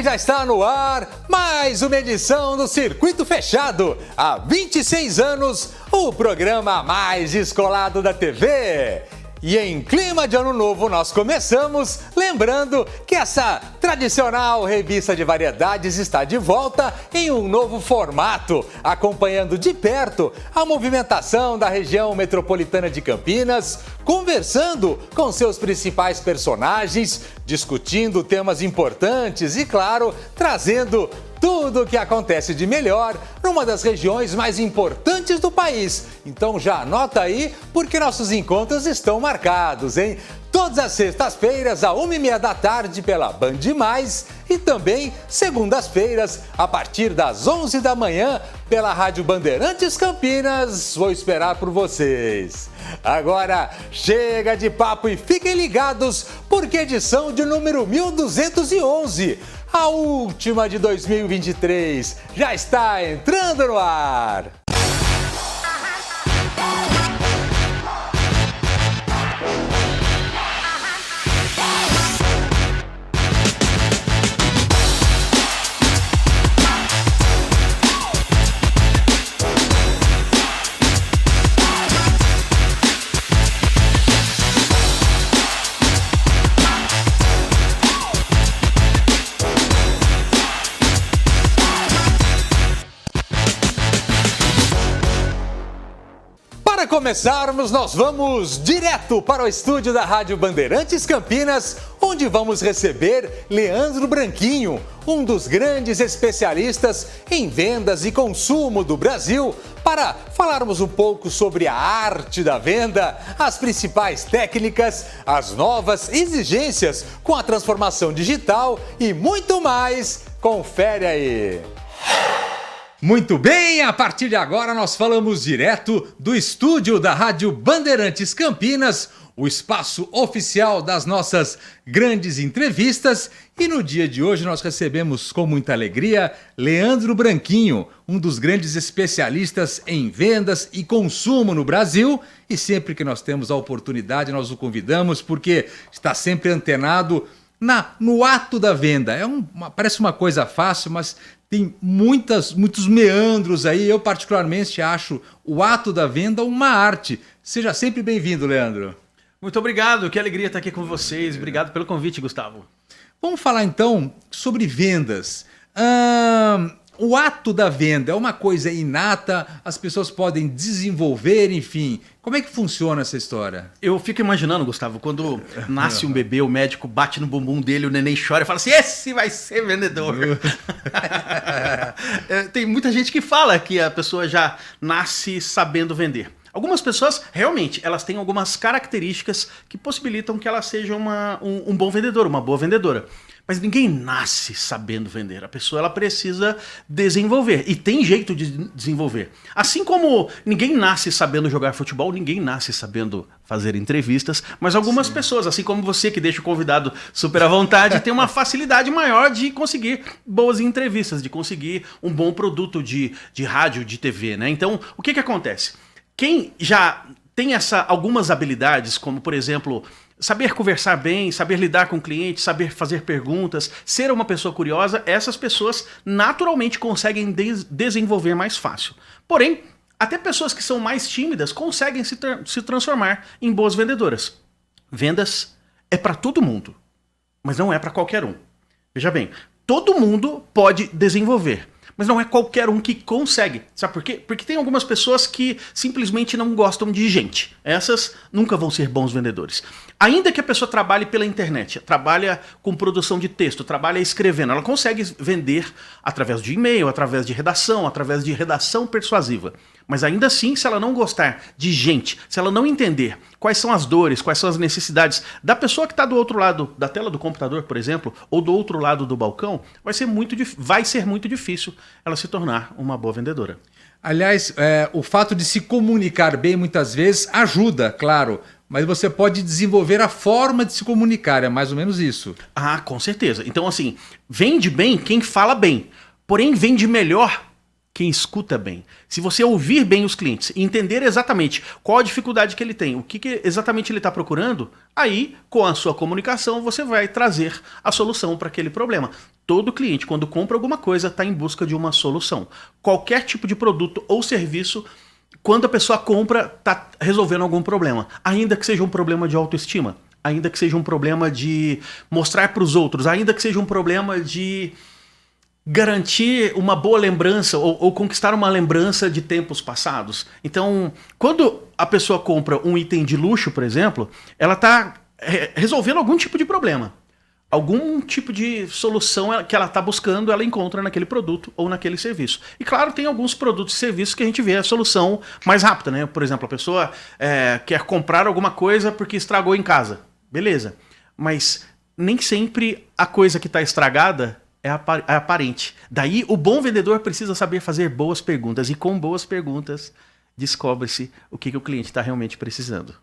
já está no ar mais uma edição do Circuito Fechado. Há 26 anos, o programa mais descolado da TV. E em clima de ano novo nós começamos lembrando que essa tradicional revista de variedades está de volta em um novo formato, acompanhando de perto a movimentação da região metropolitana de Campinas, conversando com seus principais personagens, discutindo temas importantes e, claro, trazendo tudo o que acontece de melhor numa das regiões mais importantes do país. Então já anota aí, porque nossos encontros estão marcados, hein? Todas as sextas-feiras, às 1h30 da tarde, pela Band Mais, e também segundas-feiras, a partir das 11 da manhã, pela Rádio Bandeirantes Campinas. Vou esperar por vocês. Agora, chega de papo e fiquem ligados, porque a edição de número 1211, a última de 2023, já está entrando no ar. Para começarmos, nós vamos direto para o estúdio da Rádio Bandeirantes Campinas, onde vamos receber Leandro Branquinho, um dos grandes especialistas em vendas e consumo do Brasil, para falarmos um pouco sobre a arte da venda, as principais técnicas, as novas exigências com a transformação digital e muito mais. Confere aí! Muito bem, a partir de agora nós falamos direto do estúdio da Rádio Bandeirantes Campinas, o espaço oficial das nossas grandes entrevistas, e no dia de hoje nós recebemos com muita alegria Leandro Branquinho, um dos grandes especialistas em vendas e consumo no Brasil, e sempre que nós temos a oportunidade nós o convidamos porque está sempre antenado no ato da venda. Parece uma coisa fácil, mas tem muitos meandros aí. Eu particularmente acho o ato da venda uma arte. Seja sempre bem-vindo, Leandro. Muito obrigado, que alegria estar aqui com vocês. Obrigado pelo convite, Gustavo. Vamos falar então sobre vendas. O ato da venda é uma coisa inata, as pessoas podem desenvolver, enfim. Como é que funciona essa história? Eu fico imaginando, Gustavo, quando nasce um bebê, o médico bate no bumbum dele, o neném chora e fala assim, esse vai ser vendedor. Tem muita gente que fala que a pessoa já nasce sabendo vender. Algumas pessoas, realmente, elas têm algumas características que possibilitam que ela seja um bom vendedor, uma boa vendedora. Mas ninguém nasce sabendo vender. A pessoa ela precisa desenvolver. E tem jeito de desenvolver. Assim como ninguém nasce sabendo jogar futebol, ninguém nasce sabendo fazer entrevistas. Mas algumas pessoas, assim como você que deixa o convidado super à vontade, tem uma facilidade maior de conseguir boas entrevistas, de conseguir um bom produto de rádio, de TV, né? Então, o que acontece? Quem já tem algumas habilidades, como por exemplo, saber conversar bem, saber lidar com o cliente, saber fazer perguntas, ser uma pessoa curiosa, essas pessoas naturalmente conseguem desenvolver mais fácil. Porém, até pessoas que são mais tímidas conseguem se transformar em boas vendedoras. Vendas é para todo mundo, mas não é para qualquer um. Veja bem, todo mundo pode desenvolver. Mas não é qualquer um que consegue. Sabe por quê? Porque tem algumas pessoas que simplesmente não gostam de gente. Essas nunca vão ser bons vendedores. Ainda que a pessoa trabalhe pela internet, trabalha com produção de texto, trabalha escrevendo, ela consegue vender através de e-mail, através de redação persuasiva. Mas ainda assim, se ela não gostar de gente, se ela não entender quais são as dores, quais são as necessidades da pessoa que está do outro lado da tela do computador, por exemplo, ou do outro lado do balcão, vai ser muito difícil ela se tornar uma boa vendedora. Aliás, o fato de se comunicar bem muitas vezes ajuda, claro, mas você pode desenvolver a forma de se comunicar, é mais ou menos isso. Ah, com certeza. Então, assim, vende bem quem fala bem, porém vende melhor quem escuta bem. Se você ouvir bem os clientes e entender exatamente qual a dificuldade que ele tem, o que exatamente ele está procurando, aí, com a sua comunicação, você vai trazer a solução para aquele problema. Todo cliente, quando compra alguma coisa, está em busca de uma solução. Qualquer tipo de produto ou serviço, quando a pessoa compra, está resolvendo algum problema. Ainda que seja um problema de autoestima, ainda que seja um problema de mostrar para os outros, ainda que seja um problema de garantir uma boa lembrança ou conquistar uma lembrança de tempos passados. Então, quando a pessoa compra um item de luxo, por exemplo, ela está resolvendo algum tipo de problema. Algum tipo de solução que ela está buscando, ela encontra naquele produto ou naquele serviço. E claro, tem alguns produtos e serviços que a gente vê a solução mais rápida, né? Por exemplo, a pessoa quer comprar alguma coisa porque estragou em casa. Beleza. Mas nem sempre a coisa que está estragada é aparente. Daí, o bom vendedor precisa saber fazer boas perguntas. E com boas perguntas, descobre-se o que o cliente está realmente precisando.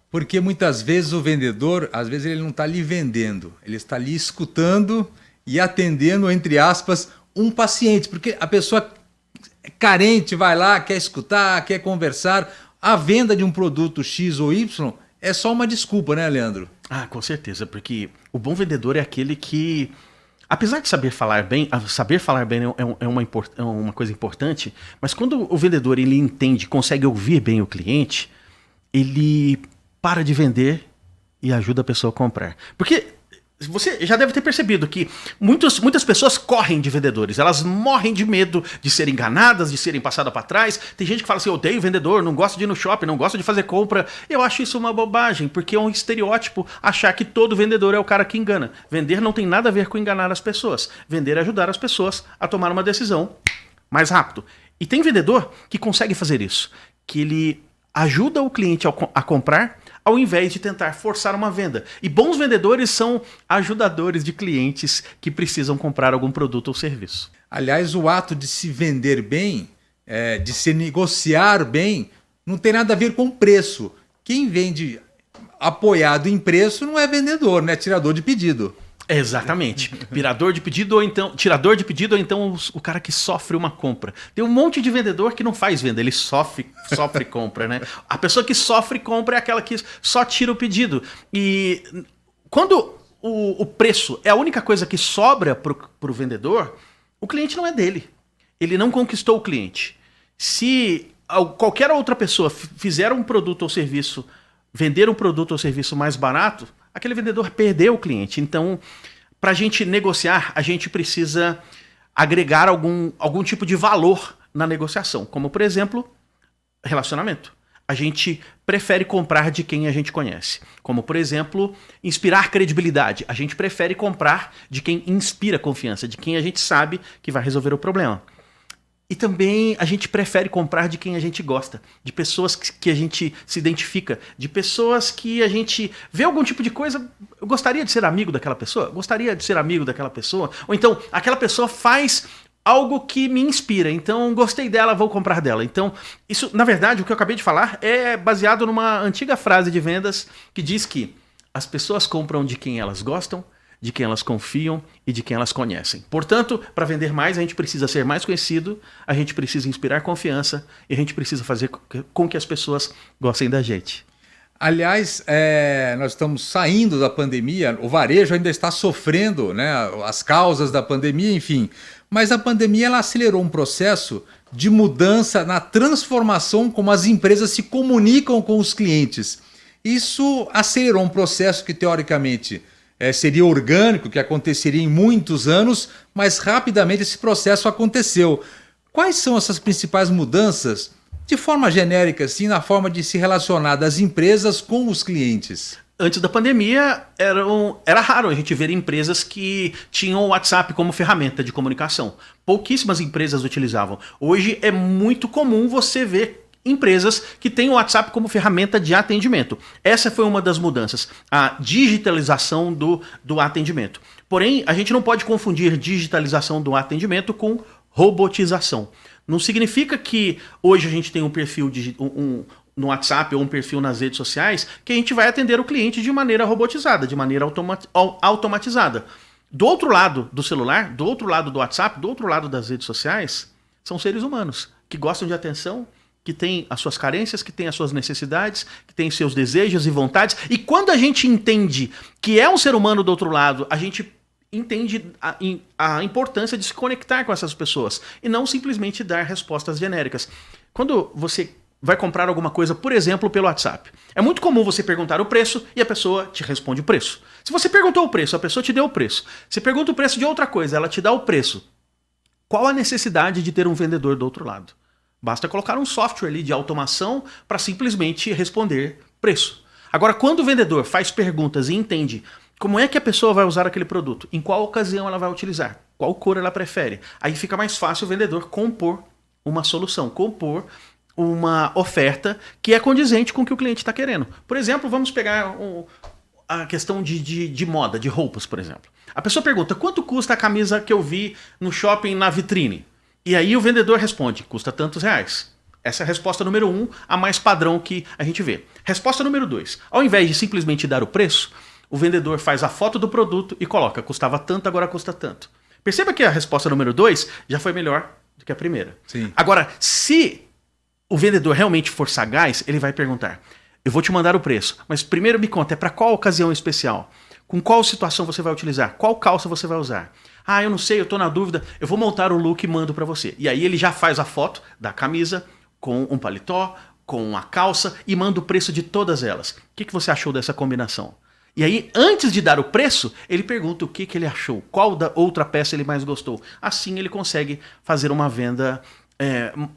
Porque muitas vezes o vendedor, às vezes ele não está ali vendendo, ele está ali escutando e atendendo, entre aspas, um paciente. Porque a pessoa carente vai lá, quer escutar, quer conversar. A venda de um produto X ou Y é só uma desculpa, né, Leandro? Ah, com certeza, porque o bom vendedor é aquele que, apesar de saber falar bem é uma coisa importante, mas quando o vendedor ele entende, consegue ouvir bem o cliente, ele para de vender e ajuda a pessoa a comprar. Porque você já deve ter percebido que muitas pessoas correm de vendedores. Elas morrem de medo de serem enganadas, de serem passadas para trás. Tem gente que fala assim, eu odeio vendedor, não gosto de ir no shopping, não gosto de fazer compra. Eu acho isso uma bobagem, porque é um estereótipo achar que todo vendedor é o cara que engana. Vender não tem nada a ver com enganar as pessoas. Vender é ajudar as pessoas a tomar uma decisão mais rápido. E tem vendedor que consegue fazer isso, que ele ajuda o cliente a comprar ao invés de tentar forçar uma venda. E bons vendedores são ajudadores de clientes que precisam comprar algum produto ou serviço. Aliás, o ato de se vender bem, de se negociar bem, não tem nada a ver com preço. Quem vende apoiado em preço não é vendedor, né? É tirador de pedido. Exatamente. Tirador de pedido ou então o cara que sofre uma compra. Tem um monte de vendedor que não faz venda, ele sofre compra, né? A pessoa que sofre compra é aquela que só tira o pedido. E quando o preço é a única coisa que sobra pro vendedor, o cliente não é dele. Ele não conquistou o cliente. Se qualquer outra pessoa fizer um produto ou serviço, vender um produto ou serviço mais barato, aquele vendedor perdeu o cliente. Então, para a gente negociar, a gente precisa agregar algum tipo de valor na negociação. Como, por exemplo, relacionamento. A gente prefere comprar de quem a gente conhece. Como, por exemplo, inspirar credibilidade. A gente prefere comprar de quem inspira confiança, de quem a gente sabe que vai resolver o problema. E também a gente prefere comprar de quem a gente gosta, de pessoas que a gente se identifica, de pessoas que a gente vê algum tipo de coisa, eu gostaria de ser amigo daquela pessoa, gostaria de ser amigo daquela pessoa, ou então aquela pessoa faz algo que me inspira, então gostei dela, vou comprar dela. Então, isso, na verdade, o que eu acabei de falar é baseado numa antiga frase de vendas que diz que as pessoas compram de quem elas gostam, de quem elas confiam e de quem elas conhecem. Portanto, para vender mais, a gente precisa ser mais conhecido, a gente precisa inspirar confiança e a gente precisa fazer com que as pessoas gostem da gente. Aliás, nós estamos saindo da pandemia, o varejo ainda está sofrendo, né, as causas da pandemia, enfim. Mas a pandemia ela acelerou um processo de mudança na transformação como as empresas se comunicam com os clientes. Isso acelerou um processo que, teoricamente, seria orgânico, que aconteceria em muitos anos, mas rapidamente esse processo aconteceu. Quais são essas principais mudanças, de forma genérica, assim, na forma de se relacionar das empresas com os clientes? Antes da pandemia, era raro a gente ver empresas que tinham o WhatsApp como ferramenta de comunicação. Pouquíssimas empresas utilizavam. Hoje é muito comum você ver empresas que têm o WhatsApp como ferramenta de atendimento. Essa foi uma das mudanças, a digitalização do atendimento. Porém, a gente não pode confundir digitalização do atendimento com robotização. Não significa que hoje a gente tem um perfil no WhatsApp ou um perfil nas redes sociais que a gente vai atender o cliente de maneira robotizada, de maneira automatizada. Do outro lado do celular, do outro lado do WhatsApp, do outro lado das redes sociais, São seres humanos que gostam de atenção, que têm as suas carências, que têm as suas necessidades, que têm seus desejos e vontades. E quando a gente entende que é um ser humano do outro lado, a gente entende a importância de se conectar com essas pessoas e não simplesmente dar respostas genéricas. Quando você vai comprar alguma coisa, por exemplo, pelo WhatsApp, é muito comum você perguntar o preço e a pessoa te responde o preço. Se você perguntou o preço, a pessoa te deu o preço. Você pergunta o preço de outra coisa, ela te dá o preço. Qual a necessidade de ter um vendedor do outro lado? Basta colocar um software ali de automação para simplesmente responder preço. Agora, quando o vendedor faz perguntas e entende como é que a pessoa vai usar aquele produto, em qual ocasião ela vai utilizar, qual cor ela prefere, aí fica mais fácil o vendedor compor uma solução, compor uma oferta que é condizente com o que o cliente está querendo. Por exemplo, vamos pegar a questão de moda, de roupas, por exemplo. A pessoa pergunta, quanto custa a camisa que eu vi no shopping na vitrine? E aí o vendedor responde, custa tantos reais. Essa é a resposta número 1, a mais padrão que a gente vê. Resposta número 2, ao invés de simplesmente dar o preço, o vendedor faz a foto do produto e coloca, custava tanto, agora custa tanto. Perceba que a resposta número 2 já foi melhor do que a primeira. Sim. Agora, se o vendedor realmente for sagaz, ele vai perguntar, eu vou te mandar o preço, mas primeiro me conta, é para qual ocasião especial? Com qual situação você vai utilizar? Qual calça você vai usar? Ah, eu não sei, eu tô na dúvida, eu vou montar um look e mando para você. E aí ele já faz a foto da camisa com um paletó, com a calça e manda o preço de todas elas. O que você achou dessa combinação? E aí, antes de dar o preço, ele pergunta o que ele achou, qual da outra peça ele mais gostou. Assim ele consegue fazer uma venda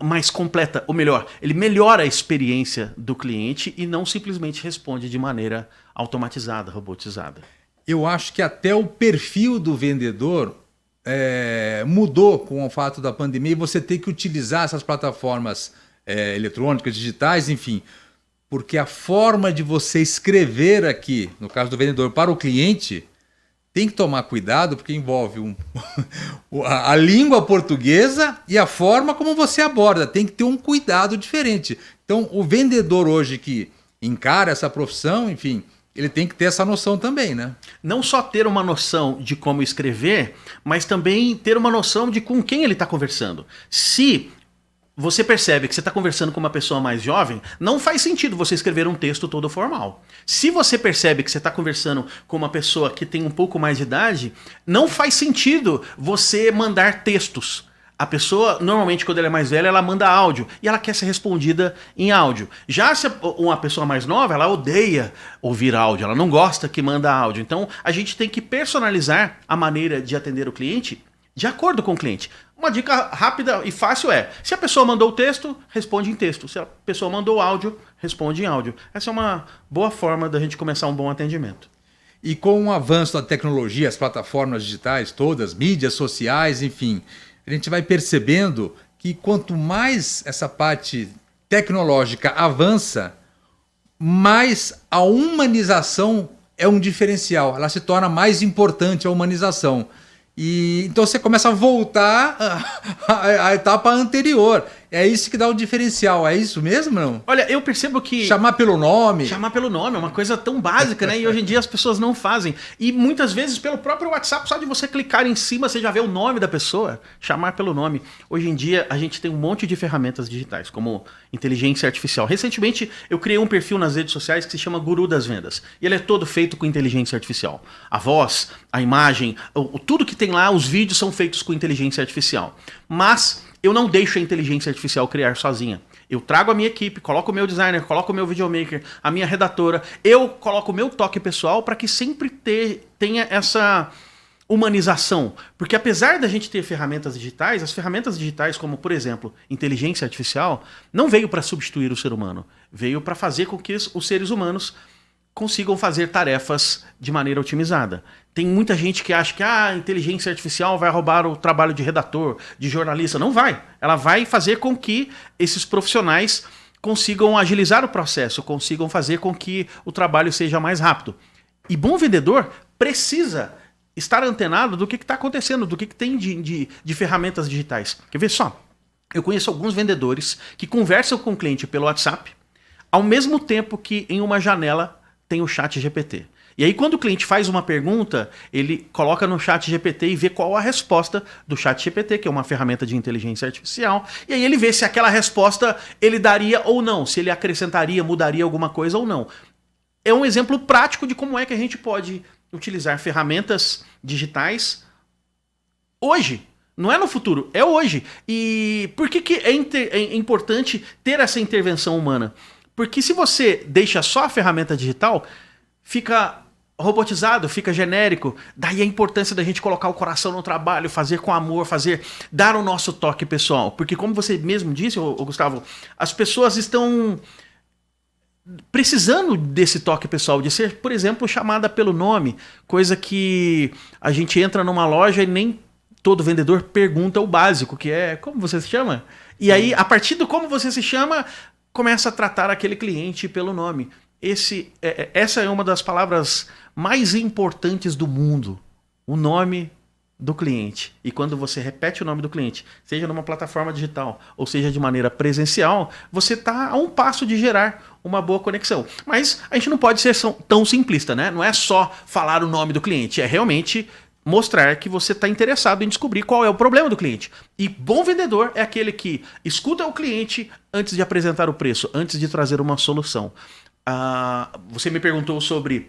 mais completa, ou melhor, ele melhora a experiência do cliente e não simplesmente responde de maneira automatizada, robotizada. Eu acho que até o perfil do vendedor mudou com o fato da pandemia e você tem que utilizar essas plataformas eletrônicas, digitais, enfim, porque a forma de você escrever aqui, no caso do vendedor, para o cliente, tem que tomar cuidado porque envolve a língua portuguesa e a forma como você aborda. Tem que ter um cuidado diferente. Então, o vendedor hoje que encara essa profissão, enfim, ele tem que ter essa noção também, né? Não só ter uma noção de como escrever, mas também ter uma noção de com quem ele está conversando. Se você percebe que você está conversando com uma pessoa mais jovem, não faz sentido você escrever um texto todo formal. Se você percebe que você está conversando com uma pessoa que tem um pouco mais de idade, não faz sentido você mandar textos. A pessoa, normalmente, quando ela é mais velha, ela manda áudio e ela quer ser respondida em áudio. Já se uma pessoa mais nova, ela odeia ouvir áudio, ela não gosta que manda áudio. Então, a gente tem que personalizar a maneira de atender o cliente de acordo com o cliente. Uma dica rápida e fácil se a pessoa mandou o texto, responde em texto. Se a pessoa mandou áudio, responde em áudio. Essa é uma boa forma da gente começar um bom atendimento. E com o avanço da tecnologia, as plataformas digitais todas, mídias sociais, enfim, a gente vai percebendo que quanto mais essa parte tecnológica avança, mais a humanização é um diferencial. Ela se torna mais importante, a humanização. E então você começa a voltar à etapa anterior. É isso que dá o diferencial. É isso mesmo, não? Olha, eu percebo que... Chamar pelo nome. Chamar pelo nome é uma coisa tão básica, né? E hoje em dia as pessoas não fazem. E muitas vezes pelo próprio WhatsApp, só de você clicar em cima, você já vê o nome da pessoa. Chamar pelo nome. Hoje em dia a gente tem um monte de ferramentas digitais, como inteligência artificial. Recentemente eu criei um perfil nas redes sociais que se chama Guru das Vendas. E ele é todo feito com inteligência artificial. A voz, a imagem, tudo que tem lá, os vídeos são feitos com inteligência artificial. Mas eu não deixo a inteligência artificial criar sozinha. Eu trago a minha equipe, coloco o meu designer, coloco o meu videomaker, a minha redatora. Eu coloco o meu toque pessoal para que sempre tenha essa humanização. Porque apesar da gente ter ferramentas digitais, as ferramentas digitais, como por exemplo, inteligência artificial, não veio para substituir o ser humano. Veio para fazer com que os seres humanos consigam fazer tarefas de maneira otimizada. Tem muita gente que acha que a inteligência artificial vai roubar o trabalho de redator, de jornalista. Não vai. Ela vai fazer com que esses profissionais consigam agilizar o processo, consigam fazer com que o trabalho seja mais rápido. E bom vendedor precisa estar antenado do que está acontecendo, do que tem de ferramentas digitais. Quer ver só? Eu conheço alguns vendedores que conversam com o cliente pelo WhatsApp, ao mesmo tempo que em uma janela tem o chat GPT. E aí, quando o cliente faz uma pergunta, ele coloca no chat GPT e vê qual a resposta do chat GPT, que é uma ferramenta de inteligência artificial. E aí ele vê se aquela resposta ele daria ou não, se ele acrescentaria, mudaria alguma coisa ou não. É um exemplo prático de como é que a gente pode utilizar ferramentas digitais hoje. Não é no futuro, é hoje. E por que é importante ter essa intervenção humana? Porque se você deixa só a ferramenta digital, fica robotizado, fica genérico. Daí a importância da gente colocar o coração no trabalho, fazer com amor, dar o nosso toque pessoal. Porque como você mesmo disse, Gustavo, as pessoas estão precisando desse toque pessoal, de ser, por exemplo, chamada pelo nome, coisa que a gente entra numa loja e nem todo vendedor pergunta o básico, que é como você se chama? E aí, a partir do como você se chama, começa a tratar aquele cliente pelo nome. Essa é uma das palavras mais importantes do mundo, o nome do cliente. E quando você repete o nome do cliente, seja numa plataforma digital ou seja de maneira presencial, você está a um passo de gerar uma boa conexão. Mas a gente não pode ser tão simplista, né? Não é só falar o nome do cliente, é realmente mostrar que você está interessado em descobrir qual é o problema do cliente. E bom vendedor é aquele que escuta o cliente antes de apresentar o preço, antes de trazer uma solução. Você me perguntou sobre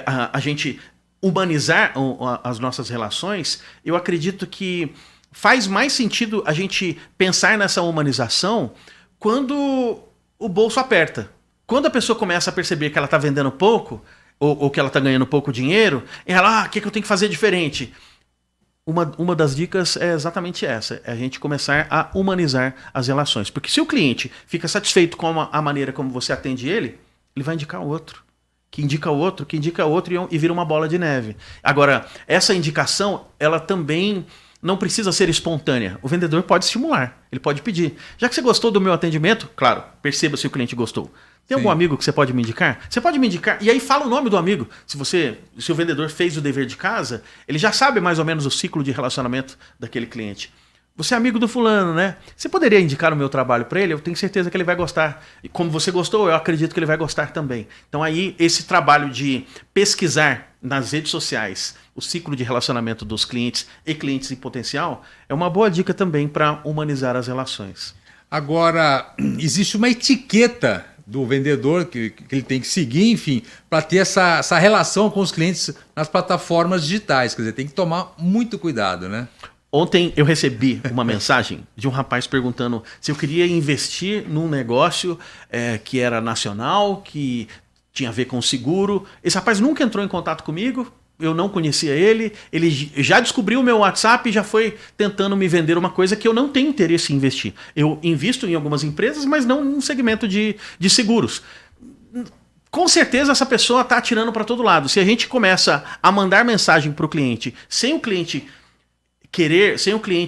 a gente humanizar as nossas relações. Eu acredito que faz mais sentido a gente pensar nessa humanização quando o bolso aperta. Quando a pessoa começa a perceber que ela está vendendo pouco, ou que ela está ganhando pouco dinheiro, ela, o que eu tenho que fazer diferente? Uma das dicas é exatamente essa, é a gente começar a humanizar as relações. Porque se o cliente fica satisfeito com a maneira como você atende ele vai indicar o outro, que indica o outro, que indica o outro e vira uma bola de neve. Agora, essa indicação, ela também não precisa ser espontânea. O vendedor pode estimular, ele pode pedir. Já que você gostou do meu atendimento, claro, perceba se o cliente gostou. Tem algum amigo que você pode me indicar? Você pode me indicar, e aí fala o nome do amigo. Se o vendedor fez o dever de casa, ele já sabe mais ou menos o ciclo de relacionamento daquele cliente. Você é amigo do fulano, né? Você poderia indicar o meu trabalho para ele? Eu tenho certeza que ele vai gostar. E como você gostou, eu acredito que ele vai gostar também. Então aí, esse trabalho de pesquisar nas redes sociais o ciclo de relacionamento dos clientes e clientes em potencial é uma boa dica também para humanizar as relações. Agora, existe uma etiqueta do vendedor que ele tem que seguir, enfim, para ter essa relação com os clientes nas plataformas digitais. Quer dizer, tem que tomar muito cuidado, né? Ontem eu recebi uma mensagem de um rapaz perguntando se eu queria investir num negócio que era nacional, que tinha a ver com seguro. Esse rapaz nunca entrou em contato comigo, eu não conhecia ele já descobriu o meu WhatsApp e já foi tentando me vender uma coisa que eu não tenho interesse em investir. Eu invisto em algumas empresas, mas não num segmento de seguros. Com certeza essa pessoa está atirando para todo lado. Se a gente começa a mandar mensagem para o cliente sem o cliente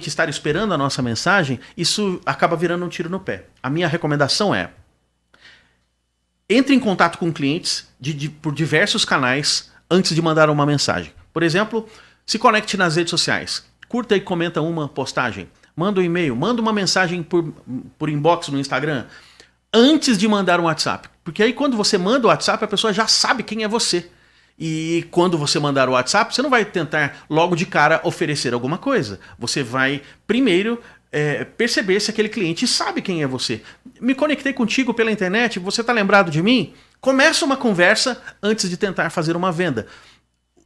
estar esperando a nossa mensagem, isso acaba virando um tiro no pé. A minha recomendação é: entre em contato com clientes por diversos canais antes de mandar uma mensagem. Por exemplo, se conecte nas redes sociais. Curta e comenta uma postagem. Manda um e-mail. Manda uma mensagem por inbox no Instagram antes de mandar um WhatsApp. Porque aí quando você manda o WhatsApp, a pessoa já sabe quem é você. E quando você mandar o WhatsApp, você não vai tentar logo de cara oferecer alguma coisa. Você vai primeiro perceber se aquele cliente sabe quem é você. Me conectei contigo pela internet, você está lembrado de mim? Começa uma conversa antes de tentar fazer uma venda.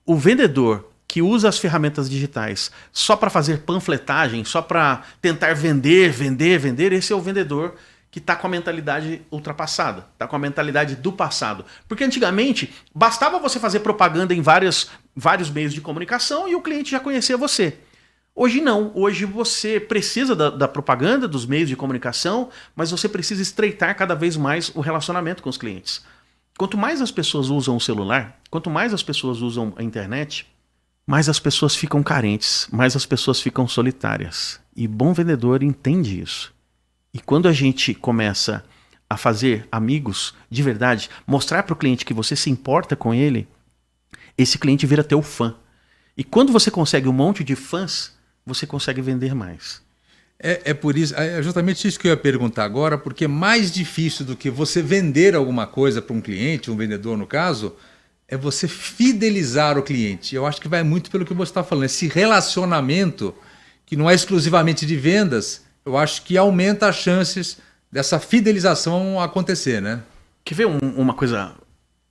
O vendedor que usa as ferramentas digitais só para fazer panfletagem, só para tentar vender, esse é o vendedor que está com a mentalidade ultrapassada, está com a mentalidade do passado. Porque antigamente, bastava você fazer propaganda em vários meios de comunicação e o cliente já conhecia você. Hoje não, hoje você precisa da propaganda, dos meios de comunicação, mas você precisa estreitar cada vez mais o relacionamento com os clientes. Quanto mais as pessoas usam o celular, quanto mais as pessoas usam a internet, mais as pessoas ficam carentes, mais as pessoas ficam solitárias. E bom vendedor entende isso. E quando a gente começa a fazer amigos de verdade, mostrar para o cliente que você se importa com ele, esse cliente vira teu fã. E quando você consegue um monte de fãs, você consegue vender mais. É por isso, é justamente isso que eu ia perguntar agora, porque mais difícil do que você vender alguma coisa para um cliente, um vendedor no caso, é você fidelizar o cliente. Eu acho que vai muito pelo que você está falando. Esse relacionamento, que não é exclusivamente de vendas, eu acho que aumenta as chances dessa fidelização acontecer, né? Quer ver uma coisa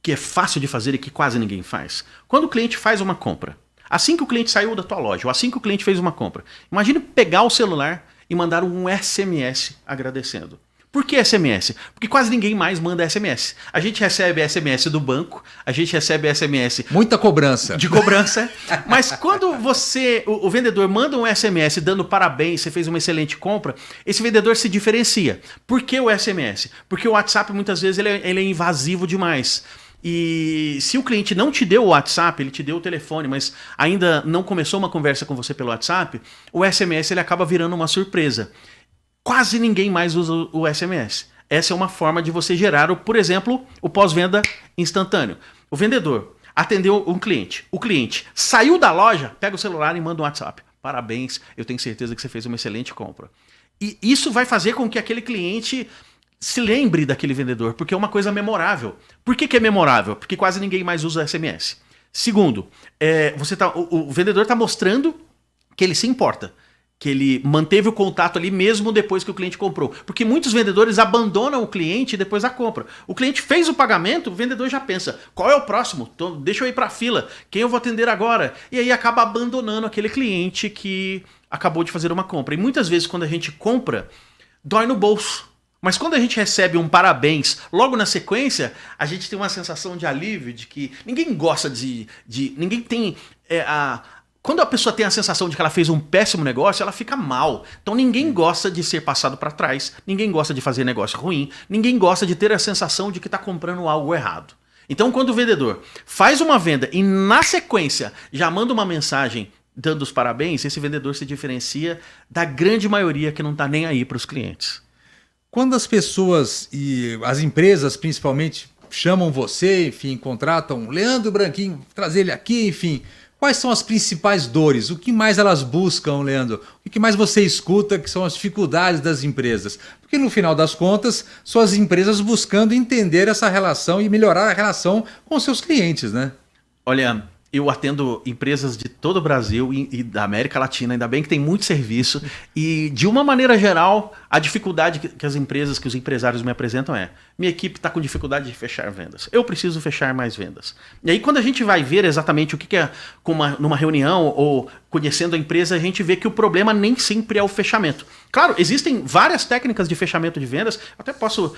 que é fácil de fazer e que quase ninguém faz? Quando o cliente faz uma compra, assim que o cliente saiu da tua loja, ou assim que o cliente fez uma compra, imagine pegar o celular e mandar um SMS agradecendo. Por que SMS? Porque quase ninguém mais manda SMS. A gente recebe SMS do banco, a gente recebe SMS... Muita cobrança. De cobrança. Mas quando o vendedor manda um SMS dando parabéns, você fez uma excelente compra, esse vendedor se diferencia. Por que o SMS? Porque o WhatsApp muitas vezes ele é invasivo demais. E se o cliente não te deu o WhatsApp, ele te deu o telefone, mas ainda não começou uma conversa com você pelo WhatsApp, o SMS ele acaba virando uma surpresa. Quase ninguém mais usa o SMS. Essa é uma forma de você gerar, por exemplo, o pós-venda instantâneo. O vendedor atendeu um cliente. O cliente saiu da loja, pega o celular e manda um WhatsApp. Parabéns, eu tenho certeza que você fez uma excelente compra. E isso vai fazer com que aquele cliente se lembre daquele vendedor, porque é uma coisa memorável. Por que é memorável? Porque quase ninguém mais usa SMS. Segundo, o vendedor está mostrando que ele se importa, que ele manteve o contato ali mesmo depois que o cliente comprou. Porque muitos vendedores abandonam o cliente depois da compra. O cliente fez o pagamento, o vendedor já pensa, qual é o próximo? Então, deixa eu ir para a fila, quem eu vou atender agora? E aí acaba abandonando aquele cliente que acabou de fazer uma compra. E muitas vezes quando a gente compra, dói no bolso. Mas quando a gente recebe um parabéns logo na sequência, a gente tem uma sensação de alívio, de que ninguém gosta ninguém tem Quando a pessoa tem a sensação de que ela fez um péssimo negócio, ela fica mal. Então ninguém gosta de ser passado para trás, ninguém gosta de fazer negócio ruim, ninguém gosta de ter a sensação de que está comprando algo errado. Então quando o vendedor faz uma venda e na sequência já manda uma mensagem dando os parabéns, esse vendedor se diferencia da grande maioria que não está nem aí para os clientes. Quando as pessoas e as empresas principalmente chamam você, enfim, contratam Leandro Branquinho, trazer ele aqui, enfim... Quais são as principais dores? O que mais elas buscam, Leandro? O que mais você escuta que são as dificuldades das empresas? Porque no final das contas, são as empresas buscando entender essa relação e melhorar a relação com seus clientes, né? Olha, eu atendo empresas de todo o Brasil e da América Latina, ainda bem que tem muito serviço. E de uma maneira geral, a dificuldade que as empresas, que os empresários me apresentam é: minha equipe está com dificuldade de fechar vendas. Eu preciso fechar mais vendas. E aí quando a gente vai ver exatamente o que é numa reunião ou conhecendo a empresa, a gente vê que o problema nem sempre é o fechamento. Claro, existem várias técnicas de fechamento de vendas. Eu até posso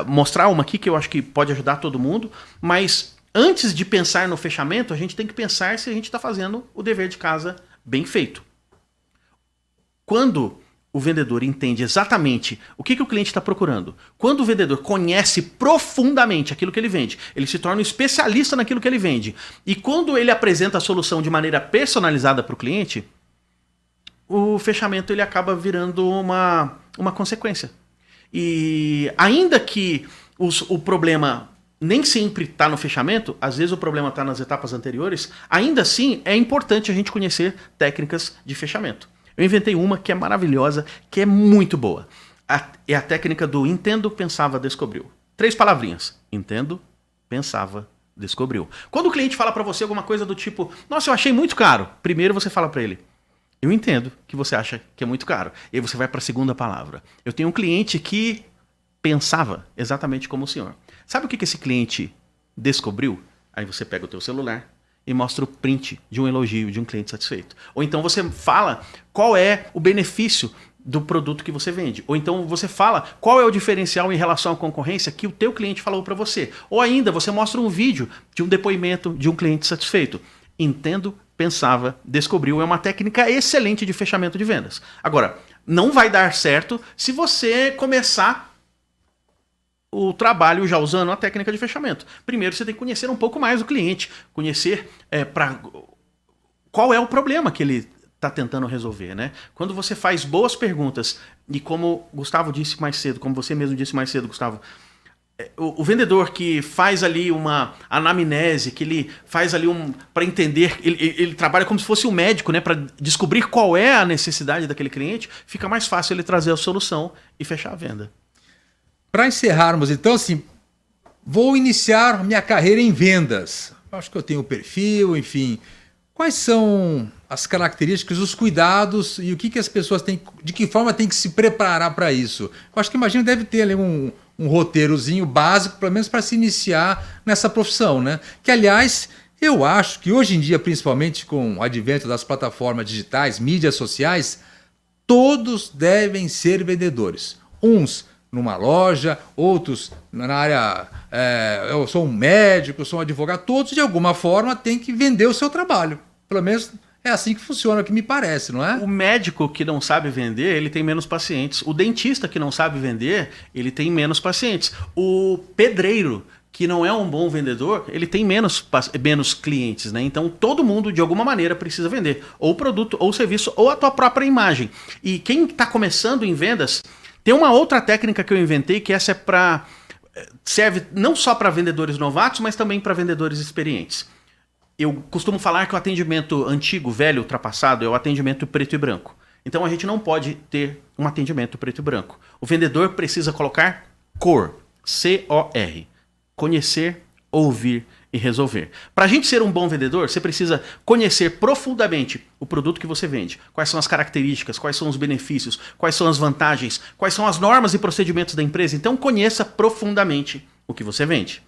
mostrar uma aqui que eu acho que pode ajudar todo mundo, mas... Antes de pensar no fechamento, a gente tem que pensar se a gente está fazendo o dever de casa bem feito. Quando o vendedor entende exatamente o que o cliente está procurando, quando o vendedor conhece profundamente aquilo que ele vende, ele se torna um especialista naquilo que ele vende, e quando ele apresenta a solução de maneira personalizada para o cliente, o fechamento ele acaba virando uma consequência. E ainda que o problema... nem sempre está no fechamento, às vezes o problema está nas etapas anteriores, ainda assim é importante a gente conhecer técnicas de fechamento. Eu inventei uma que é maravilhosa, que é muito boa. É a técnica do entendo, pensava, descobriu. 3 palavrinhas. Entendo, pensava, descobriu. Quando o cliente fala para você alguma coisa do tipo, nossa, eu achei muito caro, primeiro você fala para ele, eu entendo que você acha que é muito caro. E aí você vai para a segunda palavra. Eu tenho um cliente que pensava exatamente como o senhor. Sabe o que esse cliente descobriu? Aí você pega o teu celular e mostra o print de um elogio de um cliente satisfeito. Ou então você fala qual é o benefício do produto que você vende. Ou então você fala qual é o diferencial em relação à concorrência que o teu cliente falou para você. Ou ainda você mostra um vídeo de um depoimento de um cliente satisfeito. Entendo, pensava, descobriu. É uma técnica excelente de fechamento de vendas. Agora, não vai dar certo se você começar o trabalho já usando a técnica de fechamento. Primeiro você tem que conhecer um pouco mais o cliente, conhecer qual é o problema que ele está tentando resolver, né? Quando você faz boas perguntas, e como Gustavo disse mais cedo, como você mesmo disse mais cedo, Gustavo, o vendedor que faz ali uma anamnese, que ele faz ali para entender, ele trabalha como se fosse um médico, né? Para descobrir qual é a necessidade daquele cliente, fica mais fácil ele trazer a solução e fechar a venda. Para encerrarmos, então, assim, vou iniciar minha carreira em vendas. acho que eu tenho o perfil, enfim. Quais são as características, os cuidados e o que as pessoas têm, de que forma tem que se preparar para isso? Eu acho que imagino deve ter ali um roteirozinho básico, pelo menos para se iniciar nessa profissão, né? Que, aliás, eu acho que hoje em dia, principalmente com o advento das plataformas digitais, mídias sociais, todos devem ser vendedores. Uns numa loja, outros na área... eu sou um médico, eu sou um advogado. Todos, de alguma forma, têm que vender o seu trabalho. Pelo menos é assim que funciona, que me parece, não é? O médico que não sabe vender, ele tem menos pacientes. O dentista que não sabe vender, ele tem menos pacientes. O pedreiro que não é um bom vendedor, ele tem menos clientes, né? Então todo mundo, de alguma maneira, precisa vender. Ou produto, ou serviço, ou a tua própria imagem. E quem está começando em vendas, tem uma outra técnica que eu inventei, que essa serve não só para vendedores novatos, mas também para vendedores experientes. Eu costumo falar que o atendimento antigo, velho, ultrapassado, é o atendimento preto e branco. Então a gente não pode ter um atendimento preto e branco. O vendedor precisa colocar COR, C-O-R. Conhecer, ouvir e resolver. Para a gente ser um bom vendedor, você precisa conhecer profundamente o produto que você vende. Quais são as características, quais são os benefícios, quais são as vantagens, quais são as normas e procedimentos da empresa. Então conheça profundamente o que você vende.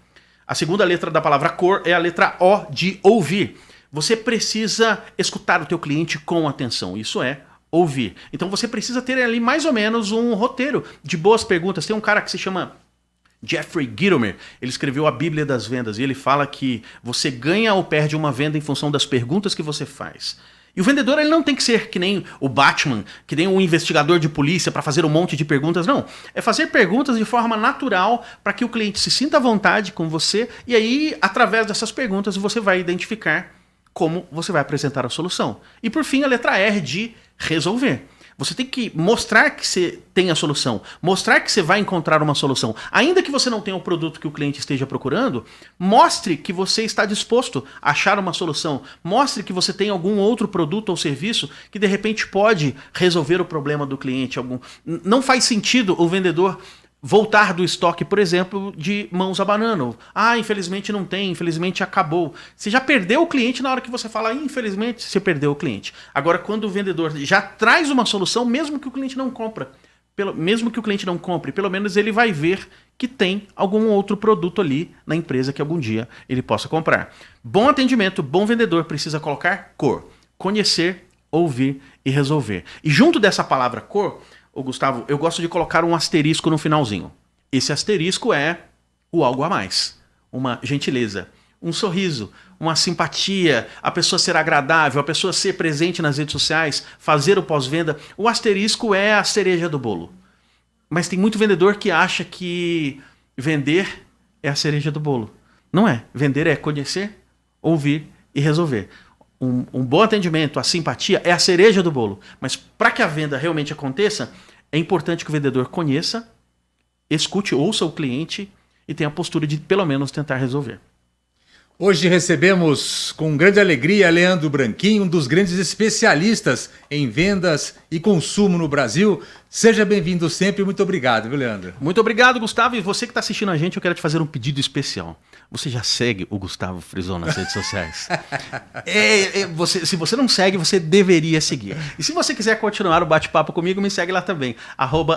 A segunda letra da palavra COR é a letra O de ouvir. Você precisa escutar o teu cliente com atenção. Isso é ouvir. Então você precisa ter ali mais ou menos um roteiro de boas perguntas. Tem um cara que se chama Jeffrey Gitomer. Ele escreveu a Bíblia das Vendas e ele fala que você ganha ou perde uma venda em função das perguntas que você faz. E o vendedor, ele não tem que ser que nem o Batman, que nem um investigador de polícia para fazer um monte de perguntas, não. É fazer perguntas de forma natural para que o cliente se sinta à vontade com você e aí, através dessas perguntas, você vai identificar como você vai apresentar a solução. E por fim, a letra R de resolver. Você tem que mostrar que você tem a solução, mostrar que você vai encontrar uma solução. Ainda que você não tenha o produto que o cliente esteja procurando, mostre que você está disposto a achar uma solução. Mostre que você tem algum outro produto ou serviço que de repente pode resolver o problema do cliente. Não faz sentido o vendedor voltar do estoque, por exemplo, de mãos abanando. Infelizmente não tem, infelizmente acabou. Você já perdeu o cliente na hora que você fala, infelizmente você perdeu o cliente. Agora, quando o vendedor já traz uma solução, mesmo que o cliente não compre, pelo menos ele vai ver que tem algum outro produto ali na empresa que algum dia ele possa comprar. Bom atendimento, bom vendedor precisa colocar COR. Conhecer, ouvir e resolver. E junto dessa palavra COR, Gustavo, eu gosto de colocar um asterisco no finalzinho. Esse asterisco é o algo a mais. Uma gentileza, um sorriso, uma simpatia, a pessoa ser agradável, a pessoa ser presente nas redes sociais, fazer o pós-venda. O asterisco é a cereja do bolo. Mas tem muito vendedor que acha que vender é a cereja do bolo. Não é. Vender é conhecer, ouvir e resolver. Um bom atendimento, a simpatia é a cereja do bolo. Mas para que a venda realmente aconteça, é importante que o vendedor conheça, escute, ouça o cliente e tenha a postura de pelo menos tentar resolver. Hoje recebemos com grande alegria Leandro Branquinho, um dos grandes especialistas em vendas e consumo no Brasil. Seja bem-vindo sempre e muito obrigado, viu, Leandro? Muito obrigado, Gustavo. E você que está assistindo a gente, eu quero te fazer um pedido especial. Você já segue o Gustavo Frison nas redes sociais? Se você não segue, você deveria seguir. E se você quiser continuar o bate-papo comigo, me segue lá também.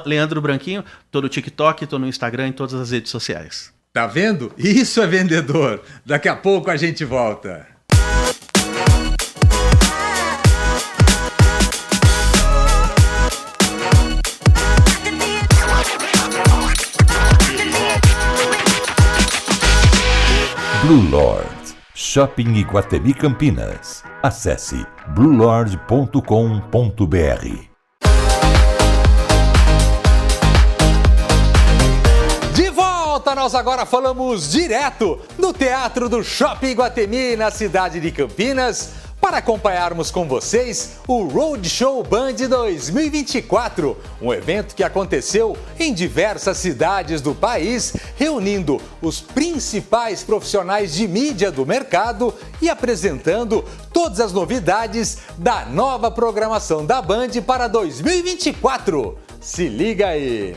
@Leandro Branquinho, tô no TikTok, tô no Instagram, em todas as redes sociais. Tá vendo? Isso é vendedor. Daqui a pouco a gente volta. Blue Lord, Shopping Iguatemi Campinas. Acesse bluelord.com.br. Nós agora falamos direto do Teatro do Shopping Iguatemi, na cidade de Campinas, para acompanharmos com vocês o Roadshow Band 2024, um evento que aconteceu em diversas cidades do país, reunindo os principais profissionais de mídia do mercado e apresentando todas as novidades da nova programação da Band para 2024. Se liga aí!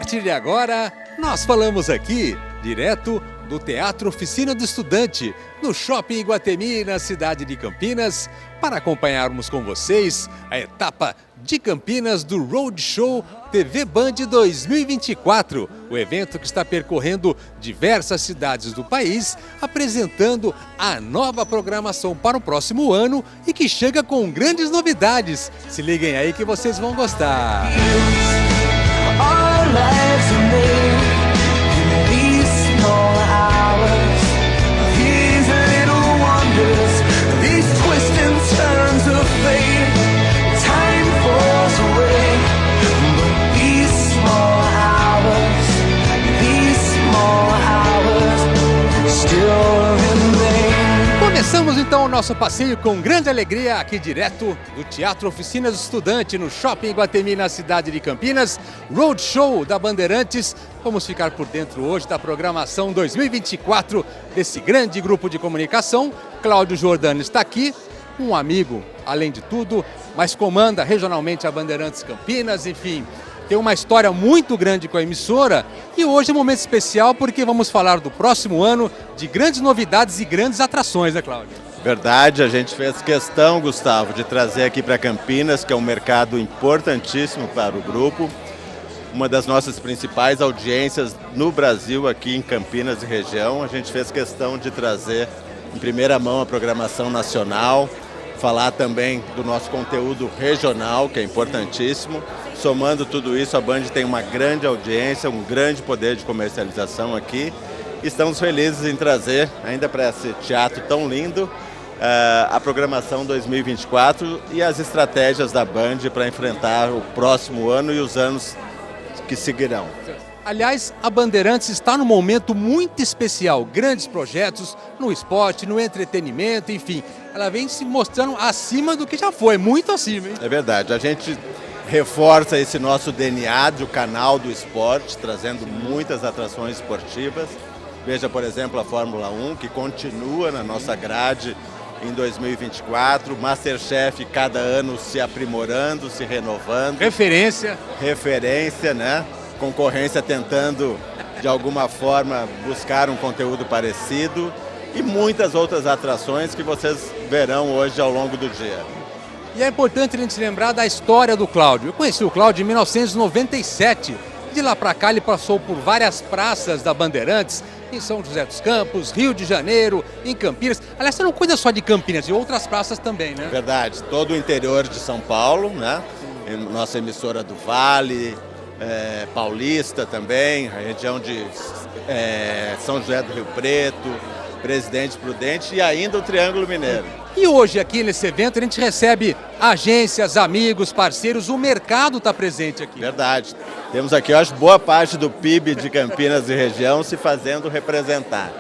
partir de agora, nós falamos aqui, direto do Teatro Oficina do Estudante, no Shopping Iguatemi, na cidade de Campinas, para acompanharmos com vocês a etapa de Campinas do Roadshow TV Band 2024, o evento que está percorrendo diversas cidades do país, apresentando a nova programação para o próximo ano e que chega com grandes novidades. Se liguem aí que vocês vão gostar. Começamos então o nosso passeio com grande alegria aqui direto do Teatro Oficina do Estudante no Shopping Iguatemi, na cidade de Campinas, Roadshow da Bandeirantes. Vamos ficar por dentro hoje da programação 2024 desse grande grupo de comunicação. Cláudio Giordani está aqui, um amigo, além de tudo, mas comanda regionalmente a Bandeirantes Campinas, enfim. Tem uma história muito grande com a emissora e hoje é um momento especial porque vamos falar do próximo ano, de grandes novidades e grandes atrações, né, Cláudio? Verdade, a gente fez questão, Gustavo, de trazer aqui para Campinas, que é um mercado importantíssimo para o grupo, uma das nossas principais audiências no Brasil, aqui em Campinas e região. A gente fez questão de trazer em primeira mão a programação nacional, falar também do nosso conteúdo regional, que é importantíssimo. Somando tudo isso, a Band tem uma grande audiência, um grande poder de comercialização aqui. Estamos felizes em trazer, ainda para esse teatro tão lindo, a programação 2024 e as estratégias da Band para enfrentar o próximo ano e os anos que seguirão. Aliás, a Bandeirantes está num momento muito especial, grandes projetos no esporte, no entretenimento, enfim. Ela vem se mostrando acima do que já foi, muito acima, hein? É verdade, a gente reforça esse nosso DNA do canal do esporte, trazendo muitas atrações esportivas. Veja, por exemplo, a Fórmula 1, que continua na nossa grade em 2024, Masterchef cada ano se aprimorando, se renovando. Referência, né? Concorrência tentando, de alguma forma, buscar um conteúdo parecido e muitas outras atrações que vocês verão hoje ao longo do dia. E é importante a gente lembrar da história do Cláudio. Eu conheci o Cláudio em 1997. De lá para cá ele passou por várias praças da Bandeirantes, em São José dos Campos, Rio de Janeiro, em Campinas. Aliás, você não cuida só de Campinas, de outras praças também, né? Verdade, todo o interior de São Paulo, né? Nossa emissora do Vale, Paulista também, a região de São José do Rio Preto, Presidente Prudente e ainda o Triângulo Mineiro. E hoje aqui nesse evento a gente recebe agências, amigos, parceiros, o mercado está presente aqui. Verdade. Temos aqui, eu acho, boa parte do PIB de Campinas e região se fazendo representar.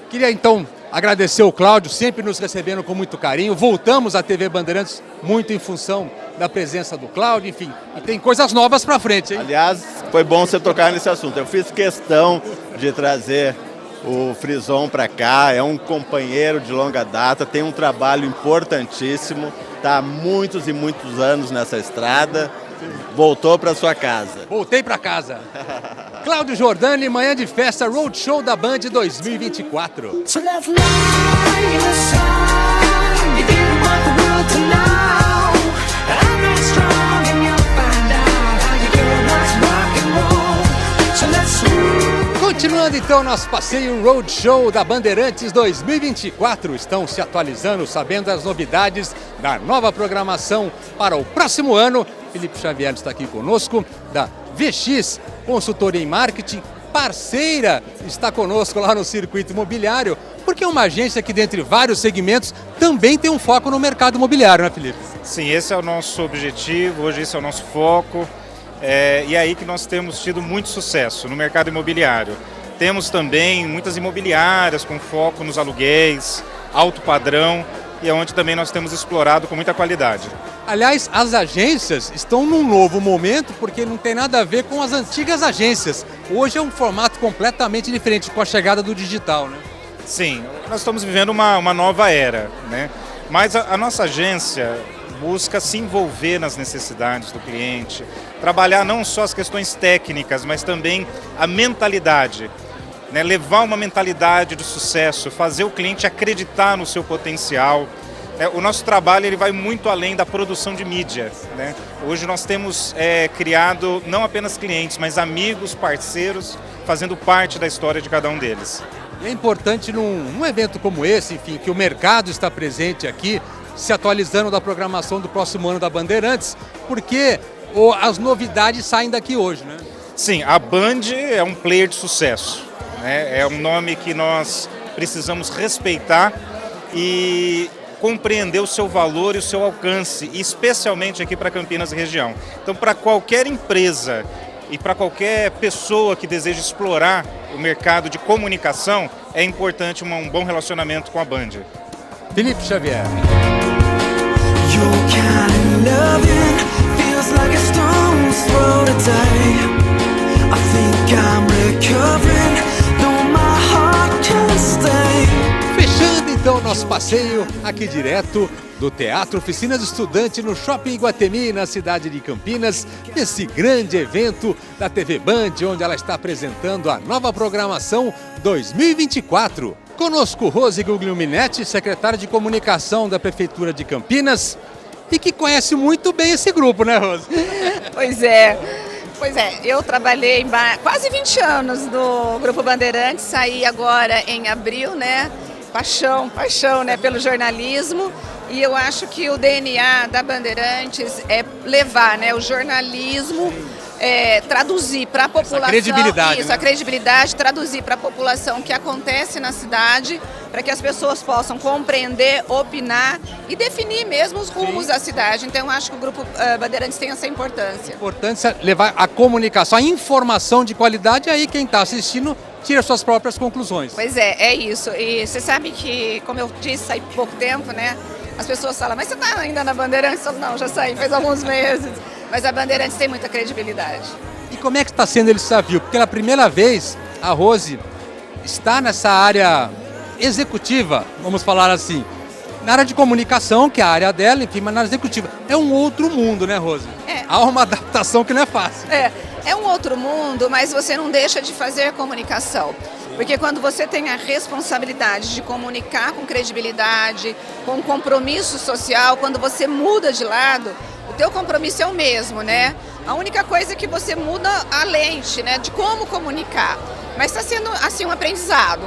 Queria então agradecer o Cláudio, sempre nos recebendo com muito carinho. Voltamos à TV Bandeirantes muito em função da presença do Cláudio, enfim. E tem coisas novas para frente, hein? Aliás, foi bom você tocar nesse assunto. Eu fiz questão de trazer o Frison para cá, é um companheiro de longa data, tem um trabalho importantíssimo, está há muitos e muitos anos nessa estrada, voltou para sua casa. Voltei para casa. Cláudio Giordani, manhã de festa, Roadshow da Band 2024. Continuando então nosso passeio Roadshow da Bandeirantes 2024, estão se atualizando, sabendo das novidades da nova programação para o próximo ano. Felipe Xavier está aqui conosco, da VX, consultoria em marketing, parceira, está conosco lá no circuito imobiliário, porque é uma agência que, dentre vários segmentos, também tem um foco no mercado imobiliário, né, Felipe? Sim, esse é o nosso objetivo, hoje esse é o nosso foco. E é aí que nós temos tido muito sucesso no mercado imobiliário. Temos também muitas imobiliárias com foco nos aluguéis, alto padrão, e é onde também nós temos explorado com muita qualidade. Aliás, as agências estão num novo momento porque não tem nada a ver com as antigas agências. Hoje é um formato completamente diferente com a chegada do digital, né? Sim, nós estamos vivendo uma nova era, né? Mas a nossa agência busca se envolver nas necessidades do cliente, trabalhar não só as questões técnicas, mas também a mentalidade. Né? Levar uma mentalidade de sucesso, fazer o cliente acreditar no seu potencial. O nosso trabalho ele vai muito além da produção de mídia. Né? Hoje nós temos criado não apenas clientes, mas amigos, parceiros, fazendo parte da história de cada um deles. É importante num evento como esse, enfim, que o mercado está presente aqui, se atualizando da programação do próximo ano da Bandeirantes, porque as novidades saem daqui hoje, né? Sim, a Band é um player de sucesso. Né? É um nome que nós precisamos respeitar e compreender o seu valor e o seu alcance, especialmente aqui para Campinas e região. Então, para qualquer empresa e para qualquer pessoa que deseja explorar o mercado de comunicação, é importante um bom relacionamento com a Band. Felipe Xavier. Fechando então nosso passeio aqui direto do Teatro Oficinas Estudante no Shopping Iguatemi, na cidade de Campinas, nesse grande evento da TV Band, onde ela está apresentando a nova programação 2024. Conosco Rose Guglielminetti, secretária de Comunicação da Prefeitura de Campinas, e que conhece muito bem esse grupo, né, Rose? Pois é, eu trabalhei quase 20 anos no Grupo Bandeirantes, saí agora em abril, né? Paixão, né, pelo jornalismo. E eu acho que o DNA da Bandeirantes é levar, né, o jornalismo, traduzir para a população. A credibilidade, isso, né? A credibilidade, traduzir para a população o que acontece na cidade, para que as pessoas possam compreender, opinar e definir mesmo os rumos da cidade. Então, eu acho que o Grupo Bandeirantes tem essa importância. Importância levar a comunicação, a informação de qualidade, aí quem está assistindo tira suas próprias conclusões. Pois é isso. E você sabe que, como eu disse, saí por pouco tempo, né? As pessoas falam, mas você está ainda na Bandeirantes? Eu falo, não, já saí faz alguns meses. Mas a Bandeirantes tem muita credibilidade. E como é que está sendo esse desafio? Porque pela primeira vez a Rose está nessa área executiva, vamos falar assim, na área de comunicação, que é a área dela, enfim, mas na área executiva. É um outro mundo, né, Rose? Há uma adaptação que não é fácil. É um outro mundo, mas você não deixa de fazer comunicação. Porque quando você tem a responsabilidade de comunicar com credibilidade, com compromisso social, quando você muda de lado, o teu compromisso é o mesmo, né? A única coisa é que você muda a lente, né, de como comunicar. Mas está sendo, assim, um aprendizado.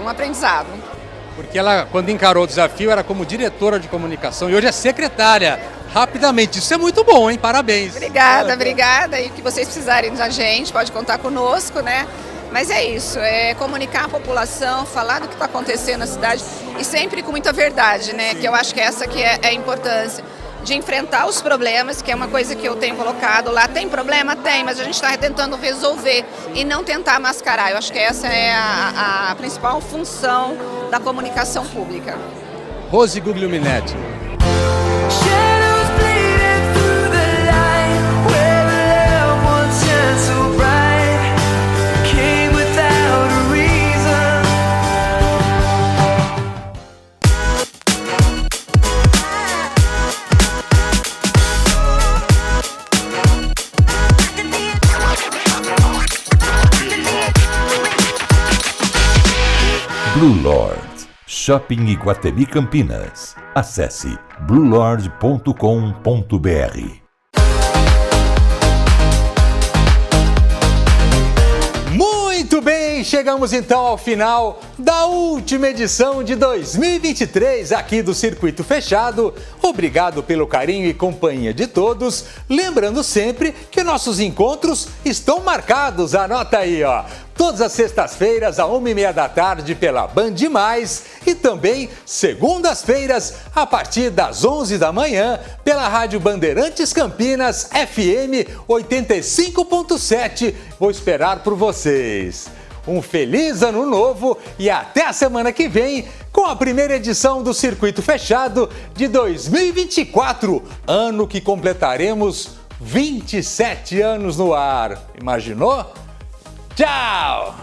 Porque ela, quando encarou o desafio, era como diretora de comunicação e hoje é secretária. Rapidamente, isso é muito bom, hein? Parabéns. Obrigada. E o que vocês precisarem da gente, pode contar conosco, né? Mas é isso, é comunicar a população, falar do que está acontecendo na cidade e sempre com muita verdade, né? Que eu acho que essa que é a importância de enfrentar os problemas, que é uma coisa que eu tenho colocado lá. Tem problema? Tem, mas a gente está tentando resolver e não tentar mascarar. Eu acho que essa é a principal função da comunicação pública. Rose Guglielminetti. Blue Lord, Shopping Iguatemi Campinas. Acesse bluelord.com.br. Muito bem, chegamos então ao final da última edição de 2023 aqui do Circuito Fechado. Obrigado pelo carinho e companhia de todos. Lembrando sempre que nossos encontros estão marcados, anota aí, ó. Todas as sextas-feiras, às 1h30 da tarde, pela Band Mais e também segundas-feiras, a partir das 11 da manhã, pela Rádio Bandeirantes Campinas, FM 85.7. Vou esperar por vocês. Um feliz ano novo e até a semana que vem com a primeira edição do Circuito Fechado de 2024, ano que completaremos 27 anos no ar. Imaginou? Tchau!